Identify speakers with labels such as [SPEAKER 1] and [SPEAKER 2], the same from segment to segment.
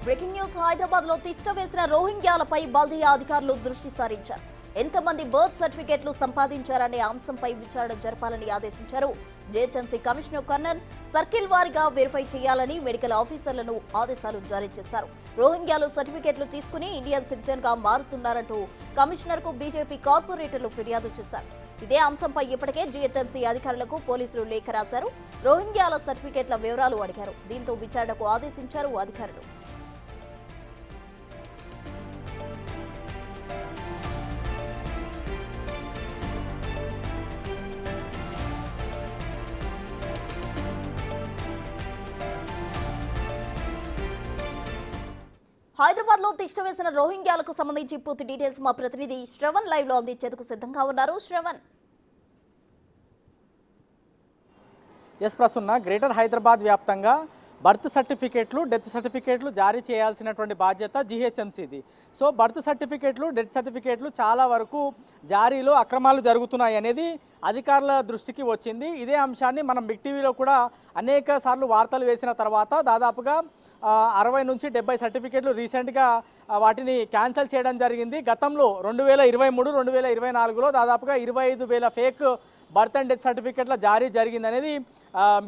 [SPEAKER 1] Breaking news Hyderabad లో తిష్ట వేసిన రోహింగ్యాలపై బల్దియా అధికారులు దృష్టి సారించారు. ఎంతమంది బర్త్ సర్టిఫికెట్లు సంపాదించారనే అంశంపై విచారణ జరపాలని ఆదేశించారు. జీహెచ్ఎంసీ కమిషనర్ కర్నన్ సర్కిల్ వారీగా వెరిఫై చేయాలని మెడికల్ ఆఫీసర్లను ఆదేశాలు జారీ చేశారు. రోహింగ్యాలు సర్టిఫికెట్లు తీసుకుని ఇండియన్ సిటిజన్ గా మారుతున్నారంటూ కమిషనర్ కు బీజేపీ కార్పొరేటర్లు ఫిర్యాదు చేశారు. ఇదే అంశంపై ఇప్పటికే జీహెచ్ఎంసీ అధికారులకు పోలీసులు లేఖ రాశారు. రోహింగ్యాల సర్టిఫికెట్ల వివరాలు అడిగారు. దీంతో విచారణకు ఆదేశించారు అధికారులు. హైదరాబాద్ లో తిష్ట వేసిన రోహింగ్యాలకు సంబంధించి పూర్తి డీటెయిల్స్ మా ప్రతినిధి శ్రవణ్ లైవ్ లో అందించేందుకు సిద్ధంగా ఉన్నారు. శ్రవణ్,
[SPEAKER 2] ప్రస్తున్న గ్రేటర్ హైదరాబాద్ వ్యాప్తంగా బర్త్ సర్టిఫికేట్లు, డెత్ సర్టిఫికేట్లు జారీ చేయాల్సినటువంటి బాధ్యత జీహెచ్ఎంసీది. సో బర్త్ సర్టిఫికేట్లు, డెత్ సర్టిఫికేట్లు చాలా వరకు జారీలో అక్రమాలు జరుగుతున్నాయి అనేది అధికారుల దృష్టికి వచ్చింది. ఇదే అంశాన్ని మనం బిగ్ టీవీలో కూడా అనేక సార్లు వార్తలు వేసిన తర్వాత దాదాపుగా 60 నుంచి 70 సర్టిఫికేట్లు రీసెంట్గా వాటిని క్యాన్సిల్ చేయడం జరిగింది. గతంలో 2023, 2024లో దాదాపుగా 25,000 ఫేక్ బర్త్ అండ్ డెత్ సర్టిఫికేట్ల జారీ జరిగిందనేది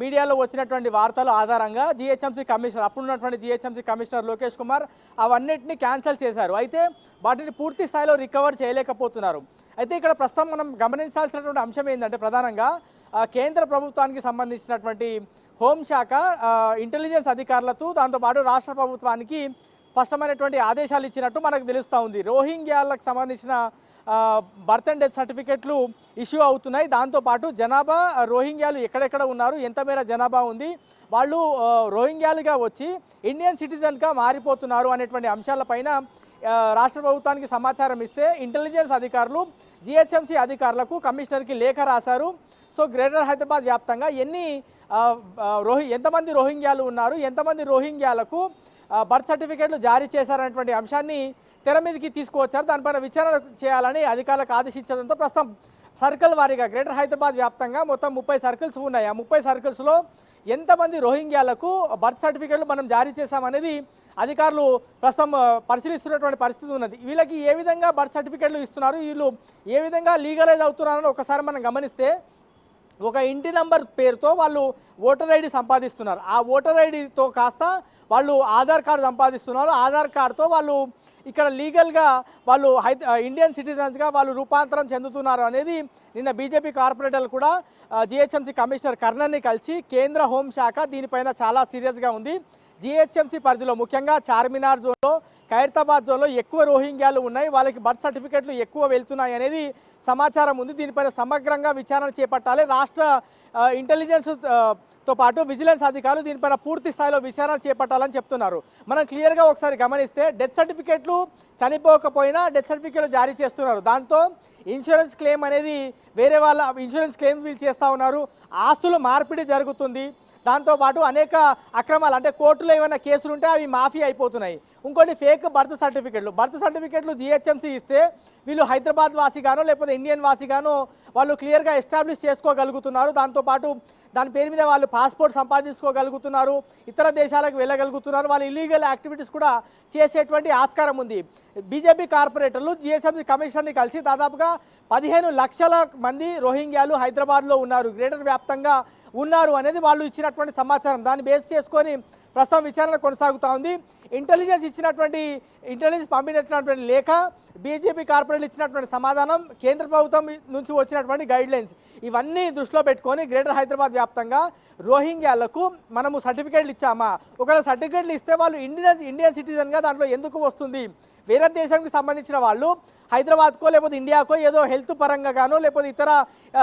[SPEAKER 2] మీడియాలో వచ్చినటువంటి వార్తల ఆధారంగా జీహెచ్ఎంసీ కమిషనర్, అప్పుడున్నటువంటి జీహెచ్ఎంసీ కమిషనర్ లోకేష్ కుమార్ అవన్నిటిని క్యాన్సిల్ చేశారు. అయితే వాటిని పూర్తి స్థాయిలో రికవర్ చేయలేకపోతున్నారు. అయితే ఇక్కడ ప్రస్తుతం మనం గమనించాల్సినటువంటి అంశం ఏంటంటే ప్రధానంగా కేంద్ర ప్రభుత్వానికి సంబంధించినటువంటి హోంశాఖ ఇంటెలిజెన్స్ అధికారులతో దాంతోపాటు రాష్ట్ర ప్రభుత్వానికి స్పష్టమైనటువంటి ఆదేశాలు ఇచ్చినట్టు మనకు తెలుస్తూ ఉంది. రోహింగ్యాలకు సంబంధించిన బర్త్ అండ్ డెత్ సర్టిఫికెట్లు ఇష్యూ అవుతున్నాయి. దాంతోపాటు జనాభా, రోహింగ్యాలు ఎక్కడెక్కడ ఉన్నారు, ఎంత మేర జనాభా ఉంది, వాళ్ళు రోహింగ్యాలుగా వచ్చి ఇండియన్ సిటిజన్గా మారిపోతున్నారు అనేటువంటి అంశాలపైన రాష్ట్ర ప్రభుత్వానికి సమాచారం ఇస్తే ఇంటెలిజెన్స్ అధికారులు జీహెచ్ఎంసీ అధికారులకు కమిషనర్కి లేఖ రాశారు. సో గ్రేటర్ హైదరాబాద్ వ్యాప్తంగా ఎంతమంది రోహింగ్యాలు ఉన్నారు, ఎంతమంది రోహింగ్యాలకు బర్త్ సర్టిఫికేట్లు జారీ చేశారనేటువంటి అంశాన్ని తెర మీదకి తీసుకువచ్చారు. దానిపైన విచారణ చేయాలని అధికారులకు ఆదేశించడంతో ప్రస్తుతం సర్కిల్ వారీగా గ్రేటర్ హైదరాబాద్ వ్యాప్తంగా మొత్తం 30 సర్కిల్స్ ఉన్నాయి. ఆ 30 సర్కిల్స్లో ఎంతమంది రోహింగ్యాలకు బర్త్ సర్టిఫికేట్లు మనం జారీ చేశామనేది అధికారులు ప్రస్తుతం పరిశీలిస్తున్నటువంటి పరిస్థితి ఉన్నది. వీళ్ళకి ఏ విధంగా బర్త్ సర్టిఫికేట్లు ఇస్తున్నారు, వీళ్ళు ఏ విధంగా లీగలైజ్ అవుతున్నారని ఒకసారి మనం గమనిస్తే ఒక ఇంటి నంబర్ పేరుతో వాళ్ళు ఓటర్ ఐడి సంపాదిస్తున్నారు. ఆ ఓటర్ ఐడితో కాస్త వాళ్ళు ఆధార్ కార్డు సంపాదిస్తున్నారు. ఆధార్ కార్డుతో వాళ్ళు ఇక్కడ లీగల్గా వాళ్ళు ఇండియన్ సిటిజన్స్గా వాళ్ళు రూపాంతరం చెందుతున్నారు అనేది నిన్న బీజేపీ కార్పొరేటర్లు కూడా జీహెచ్ఎంసీ కమిషనర్ కర్నన్ని కలిసి కేంద్ర హోంశాఖ దీనిపైన చాలా సీరియస్గా ఉంది. జీహెచ్ఎంసీ పరిధిలో ముఖ్యంగా చార్మినార్ జోన్లో, ఖైరతాబాద్ జోన్లో ఎక్కువ రోహింగ్యాలు ఉన్నాయి, వాళ్ళకి బర్త్ సర్టిఫికెట్లు ఎక్కువ వెళ్తున్నాయి అనేది సమాచారం ఉంది. దీనిపైన సమగ్రంగా విచారణ చేపట్టాలి. రాష్ట్ర ఇంటెలిజెన్స్తో పాటు విజిలెన్స్ అధికారులు దీనిపైన పూర్తి స్థాయిలో విచారణ చేపట్టాలని చెప్తున్నారు. మనం క్లియర్గా ఒకసారి గమనిస్తే డెత్ సర్టిఫికెట్లు చనిపోకపోయినా డెత్ సర్టిఫికెట్లు జారీ చేస్తున్నారు. దాంతో ఇన్సూరెన్స్ క్లెయిమ్ అనేది వేరే వాళ్ళ ఇన్సూరెన్స్ క్లెయిమ్ వీళ్ళు చేస్తూ ఉన్నారు. ఆస్తులు మార్పిడి జరుగుతుంది. దాంతోపాటు అనేక అక్రమాలు, అంటే కోర్టులో ఏమైనా కేసులు ఉంటే అవి మాఫీ అయిపోతున్నాయి. ఇంకోటి ఫేక్ బర్త్ సర్టిఫికెట్లు జీహెచ్ఎంసీ ఇస్తే వీళ్ళు హైదరాబాద్ వాసిగానో లేకపోతే ఇండియన్ వాసిగానో వాళ్ళు క్లియర్గా ఎస్టాబ్లిష్ చేసుకోగలుగుతున్నారు. దాంతోపాటు దాని పేరు మీద వాళ్ళు పాస్పోర్ట్ సంపాదించుకోగలుగుతున్నారు, ఇతర దేశాలకు వెళ్ళగలుగుతున్నారు, వాళ్ళు ఇల్లీగల్ యాక్టివిటీస్ కూడా చేసేటువంటి ఆస్కారం ఉంది. బీజేపీ కార్పొరేటర్లు జీహెచ్ఎంసీ కమిషన్ని కలిసి దాదాపుగా 15 లక్షల మంది రోహింగ్యాలు హైదరాబాద్లో ఉన్నారు, గ్రేటర్ వ్యాప్తంగా ఉన్నారు అనేది వాళ్ళు ఇచ్చినటువంటి సమాచారం. దాన్ని బేస్ చేసుకొని ప్రస్తుతం విచారణ కొనసాగుతూ ఉంది. ఇంటెలిజెన్స్ పంపినటువంటి లేఖ, బీజేపీ కార్పొరేట్లు ఇచ్చినటువంటి సమాధానం, కేంద్ర ప్రభుత్వం నుంచి వచ్చినటువంటి గైడ్లైన్స్ ఇవన్నీ దృష్టిలో పెట్టుకొని గ్రేటర్ హైదరాబాద్ వ్యాప్తంగా రోహింగ్యాలకు మనము సర్టిఫికేట్లు ఇచ్చామా, ఒకవేళ సర్టిఫికేట్లు ఇస్తే వాళ్ళు ఇండియన్ సిటిజన్గా దాంట్లో ఎందుకు వస్తుంది, వేరే దేశానికి సంబంధించిన వాళ్ళు హైదరాబాద్కో లేకపోతే ఇండియాకో ఏదో హెల్త్ పరంగా గానో లేకపోతే ఇతర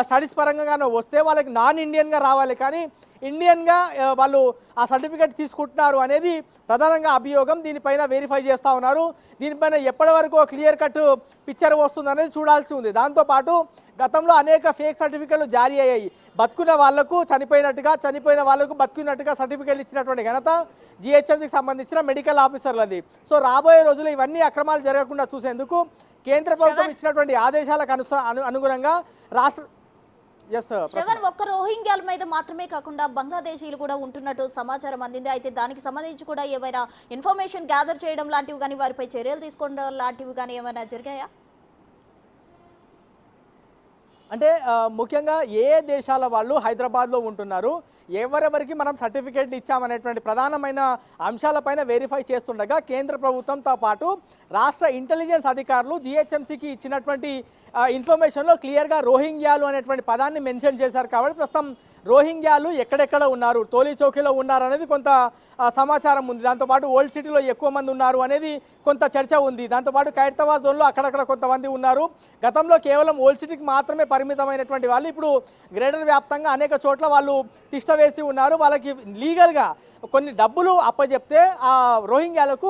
[SPEAKER 2] స్టడీస్ పరంగా గానో వస్తే వాళ్ళకి నాన్ ఇండియన్గా రావాలి, కానీ ఇండియన్గా వాళ్ళు ఆ సర్టిఫికేట్ తీసుకుంటున్నారు అనేది ప్రధానంగా అభియోగం. దీనిపైన వెరిఫై చేస్తూ ఉన్నారు. దీనిపైన ఎప్పటి వరకు క్లియర్ కట్ పిక్చర్ వస్తుంది అనేది చూడాల్సి ఉంది. దాంతోపాటు గతంలో అనేక ఫేక్ సర్టిఫికేట్లు జారీ అయ్యాయి. బతుకున్న వాళ్లకు చనిపోయినట్టుగా, చనిపోయిన వాళ్లకు బతుకున్నట్టుగా సర్టిఫికేట్లు ఇచ్చినటువంటి ఘనత జీహెచ్ఎంసీకి సంబంధించిన మెడికల్ ఆఫీసర్లది. సో రాబోయే రోజుల్లో ఇవన్నీ అక్రమాలు జరగకుండా చూసేందుకు కేంద్ర ప్రభుత్వం ఇచ్చినటువంటి ఆదేశాలకు అనుగుణంగా ఎస్
[SPEAKER 1] శ్రవణ్, ఒక్క రోహింగ్యాల మీద మాత్రమే కాకుండా బంగ్లాదేశీలు కూడా ఉంటున్నట్టు సమాచారం అందింది. అయితే దానికి సంబంధించి కూడా ఏమైనా ఇన్ఫర్మేషన్ గ్యాదర్ చేయడం లాంటివి కానీ, వారిపై చర్యలు తీసుకోవడం లాంటివి కానీ ఏమైనా జరిగాయా?
[SPEAKER 2] అంటే ముఖ్యంగా ఏ దేశాల వాళ్ళు హైదరాబాద్లో ఉంటున్నారు, ఎవరెవరికి మనం సర్టిఫికేట్లు ఇచ్చామనేటువంటి ప్రధానమైన అంశాలపైన వెరిఫై చేస్తుండగా కేంద్ర ప్రభుత్వంతో పాటు రాష్ట్ర ఇంటెలిజెన్స్ అధికారులు జిహెచ్ఎంసీకి ఇచ్చినటువంటి ఇన్ఫర్మేషన్లో క్లియర్గా రోహింగ్యాలు అనేటువంటి పదాన్ని మెన్షన్ చేశారు. కాబట్టి ప్రస్తుతం రోహింగ్యాలు ఎక్కడెక్కడ ఉన్నారు, టోలీ చౌకీలో ఉన్నారు అనేది కొంత సమాచారం ఉంది. దాంతోపాటు ఓల్డ్ సిటీలో ఎక్కువ మంది ఉన్నారు అనేది కొంత చర్చ ఉంది. దాంతోపాటు ఖైరతాబాద్ జోన్లో అక్కడక్కడ కొంతమంది ఉన్నారు. గతంలో కేవలం ఓల్డ్ సిటీకి మాత్రమే పరిమితమైనటువంటి వాళ్ళు ఇప్పుడు గ్రేటర్ వ్యాప్తంగా అనేక చోట్ల వాళ్ళు తిష్ట వేసి ఉన్నారు. వాళ్ళకి లీగల్గా కొన్ని డబ్బులు అప్పచెప్తే ఆ రోహింగ్యాలకు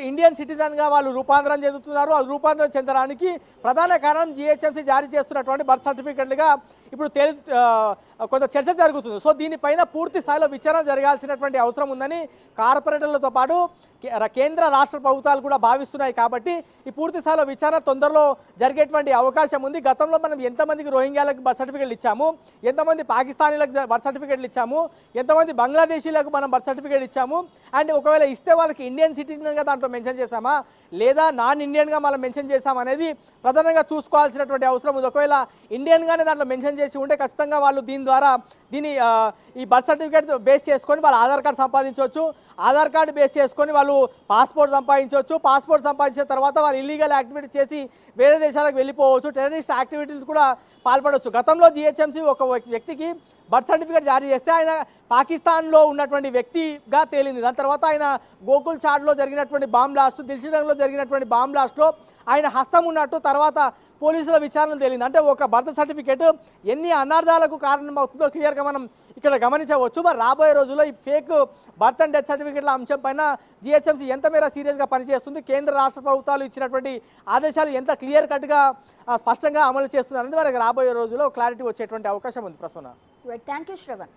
[SPEAKER 2] ఇండియన్ సిటిజన్గా వాళ్ళు రూపాంతరం చెందుతున్నారు. అది రూపాంతరం చెందడానికి ప్రధాన కారణం జిహెచ్ఎంసీ జారీ చేస్తున్నటువంటి బర్త్ సర్టిఫికెట్లుగా ఇప్పుడు కొంత చర్చ జరుగుతుంది. సో దీనిపైన పూర్తి స్థాయిలో విచారణ జరగాల్సినటువంటి అవసరం ఉందని కార్పొరేటర్లతో పాటు కేంద్ర రాష్ట్ర ప్రభుత్వాలు కూడా భావిస్తున్నాయి. కాబట్టి ఈ పూర్తి స్థాయిలో విచారణ తొందరలో జరిగేటువంటి అవకాశం ఉంది. గతంలో మనం ఎంతమందికి రోహింగ్యాలకు బర్త్ సర్టిఫికెట్లు ఇచ్చాము, ఎంతమంది పాకిస్తానీలకు బర్త్ సర్టిఫికెట్లు ఇచ్చాము, ఎంతమంది బంగ్లాదేశీలకు మనం బర్త్ సర్టిఫికేట్ ఇచ్చాము, అండ్ ఒకవేళ ఇస్తే వాళ్ళకి ఇండియన్ సిటిజన్గా దాంట్లో మెన్షన్ చేశామా లేదా నాన్ ఇండియన్గా మనం మెన్షన్ చేశామా అనేది ప్రధానంగా చూసుకోవాల్సినటువంటి అవసరం ఉంది. ఒకవేళ ఇండియన్గానే దాంట్లో మెన్షన్ చేసి ఉంటే ఖచ్చితంగా వాళ్ళు దీన్ని ఈ బర్త్ సర్టిఫికేట్ బేస్ చేసుకొని వాళ్ళు ఆధార్ కార్డు సంపాదించవచ్చు, ఆధార్ కార్డు బేస్ చేసుకొని వాళ్ళు పాస్పోర్ట్ సంపాదించవచ్చు, పాస్పోర్ట్ సంపాదించిన తర్వాత వాళ్ళు ఇల్లీగల్ యాక్టివిటీ చేసి వేరే దేశాలకు వెళ్ళిపోవచ్చు, టెర్రరిస్ట్ యాక్టివిటీస్ కూడా పాల్పడవచ్చు. గతంలో జిహెచ్ఎంసీ ఒక వ్యక్తికి బర్త్ సర్టిఫికేట్ జారీ చేస్తే ఆయన పాకిస్తాన్లో ఉన్నటువంటి వ్యక్తిగా తేలింది. దాని తర్వాత ఆయన గోకుల్ చాడ్లో జరిగినటువంటి బాంబ్ బ్లాస్ట్, దిల్షుఖ్నగర్లో జరిగినటువంటి బాంబ్ బ్లాస్ట్లో ఆయన హస్తం ఉన్నట్టు తర్వాత పోలీసుల విచారణ తేలింది. అంటే ఒక బర్త్ సర్టిఫికేట్ ఎన్ని అనార్థాలకు కారణమవుతుందో క్లియర్గా మనం ఇక్కడ గమనించవచ్చు. మరి రాబోయే రోజుల్లో ఈ ఫేక్ బర్త్ అండ్ డెత్ సర్టిఫికేట్ల అంశం పైన జిహెచ్ఎంసీ ఎంత మేర సీరియస్గా పనిచేస్తుంది, కేంద్ర రాష్ట్ర ప్రభుత్వాలు ఇచ్చినటువంటి ఆదేశాలు ఎంత క్లియర్ కట్గా స్పష్టంగా అమలు చేస్తున్నారనేది మనకి రాబోయే రోజుల్లో క్లారిటీ వచ్చేటువంటి అవకాశం ఉంది. Prasanna,
[SPEAKER 1] thank you Shravan.